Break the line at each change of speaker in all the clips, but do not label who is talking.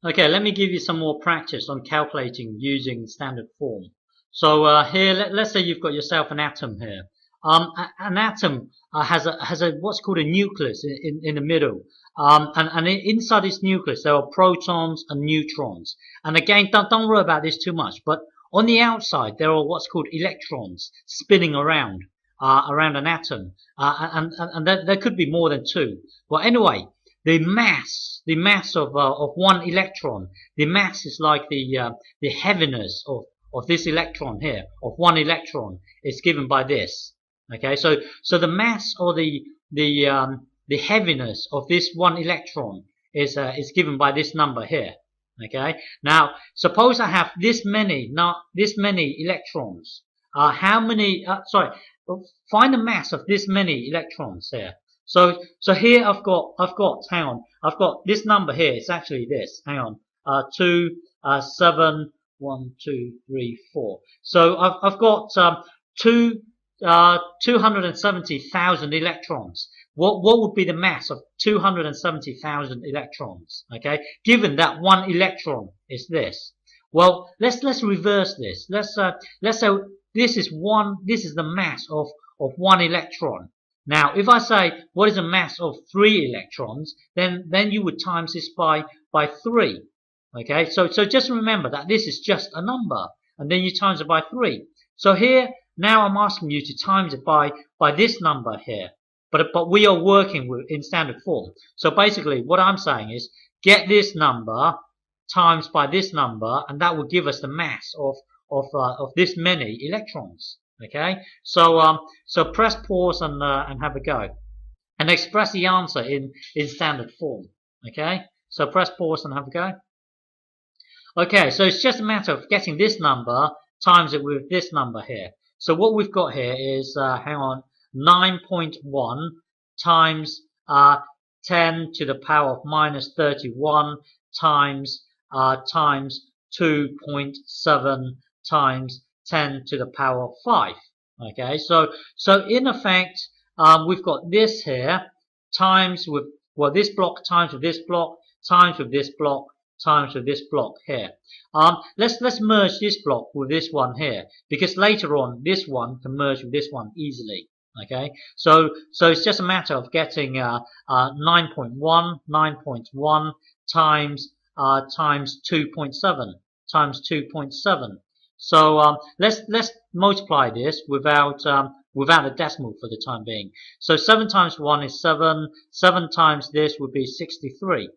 Okay, let me give you some more practice on calculating using standard form. So here, let's say you've got yourself an atom here. An atom has a what's called a nucleus in the middle, and inside this nucleus there are protons and neutrons. And again, don't worry about this too much. But on the outside there are what's called electrons spinning around around an atom, and there could be more than two. Well, anyway, the mass of one electron, the mass is like the heaviness of this electron here, of one electron, is given by this. Okay, so the mass or the heaviness of this one electron is given by this number here. Okay, now suppose I have this many electrons. How many? Sorry, find the mass of this many electrons here. So here I've got hang on, I've got this number here. It's actually this. Hang on, 2, 7, 1, 2, 3, 4. So I've got 270,000 electrons. What would be the mass of 270,000 electrons? Okay, given that one electron is this. Well, let's reverse this. Let's say this is the mass of one electron. Now, if I say what is the mass of 3 electrons, then you would times this by 3. Okay, so just remember that this is just a number, and then you times it by 3. So here now I'm asking you to times it by this number here, but we are working in standard form. So basically, what I'm saying is get this number times by this number, and that will give us the mass of this many electrons. Okay, so press pause and have a go, and express the answer in standard form. Okay, so press pause and have a go. Okay, so it's just a matter of getting this number times it with this number here. So what we've got here is hang on, 9.1 times 10 to the power of minus 31 times 2.7 times 10 to the power of 5. Okay, so in effect, we've got this here times with, well, this block times with this block times with this block times with this block here. Let's merge this block with this one here, because later on this one can merge with this one easily. Okay, so it's just a matter of getting 9.1 times 2.7 times 2.7. So let's multiply this without a decimal for the time being. So 7 times 1 is 7. 7 times this would be 63.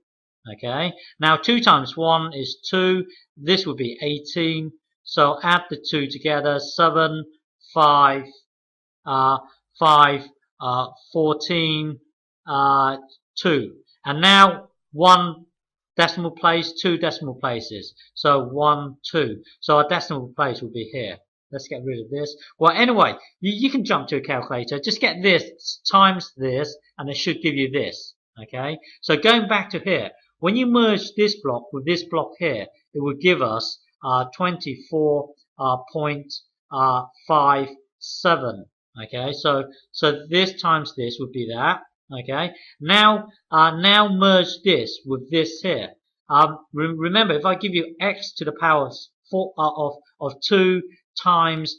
Okay. Now 2 times 1 is 2. This would be 18. So add the 2 together. 7, 5, 14, 2. And now 1 decimal place, 2 decimal places. So 1, 2. So our decimal place will be here. Let's get rid of this. Well, anyway, you can jump to a calculator. Just get this times this, and it should give you this. Okay. So going back to here, when you merge this block with this block here, it will give us 24.57. Okay. So this times this would be that. Okay. Now merge this with this here. Remember, if I give you x to the power of 2 times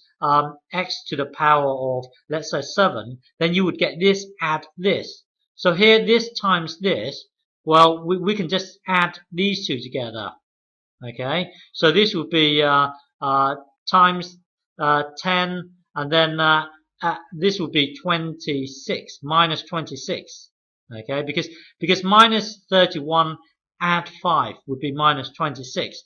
x to the power of, let's say, 7, then you would get this add this. So here, this times this. Well, we can just add these two together. Okay. So this would be times 10, and then this would be 26, minus 26. Okay, because minus 31 add 5 would be minus 26.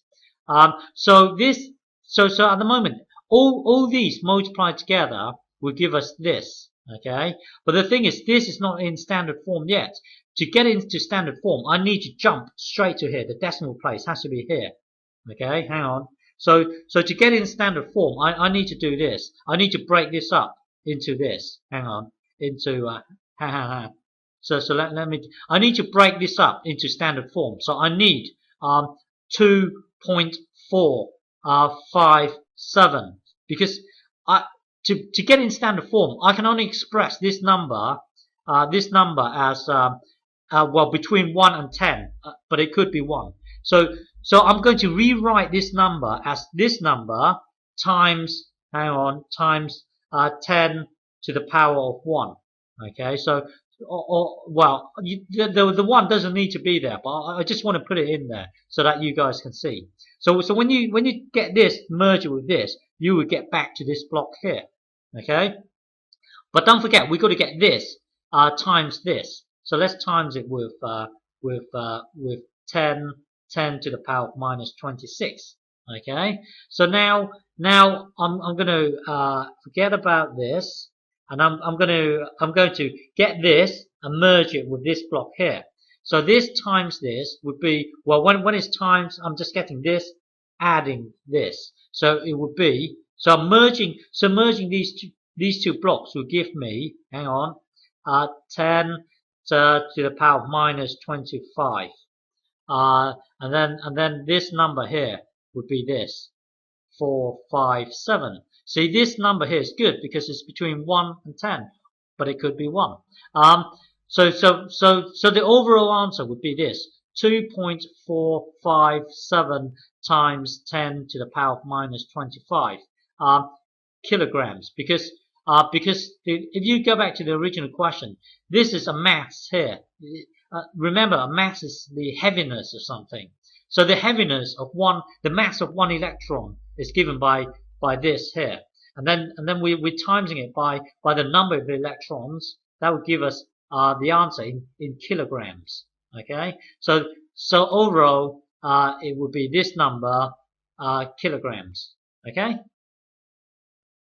So at the moment, all these multiplied together will give us this. Okay, but the thing is, this is not in standard form yet. To get into standard form, I need to jump straight to here. The decimal place has to be here. Okay, hang on. So to get in standard form, I need to do this. I need to break this up into this. Hang on. Into So let me. I need to break this up into standard form. So I need 2.457 because to get in standard form, I can only express this number as well, between 1 and 10, but it could be 1. So I'm going to rewrite this number as this number times, hang on, times 10 to the power of 1. Okay, so, well, the 1 doesn't need to be there, but I just want to put it in there so that you guys can see. So when you get this, merge it with this, you will get back to this block here. Okay, but don't forget, we've got to get this times this. So let's times it with 10 to the power of minus 26. Okay, so now I'm going to forget about this, and I'm going to get this and merge it with this block here. So this times this would be, well, when it's times, I'm just getting this, adding this. So it would be, so merging these two blocks will give me, hang on, 10 to the power of minus 25. And then this number here would be this, 4, 5, 7. See, this number here is good because it's between 1 and 10, but it could be 1. So the overall answer would be this, 2.457 times 10 to the power of minus 25 kilograms. Because if you go back to the original question, this is a mass here. Remember, a mass is the heaviness of something. So the heaviness of the mass of one electron is given by this here, and then we're timesing it by the number of electrons. That would give us the answer in kilograms. Okay, so overall it would be this number, kilograms. Okay.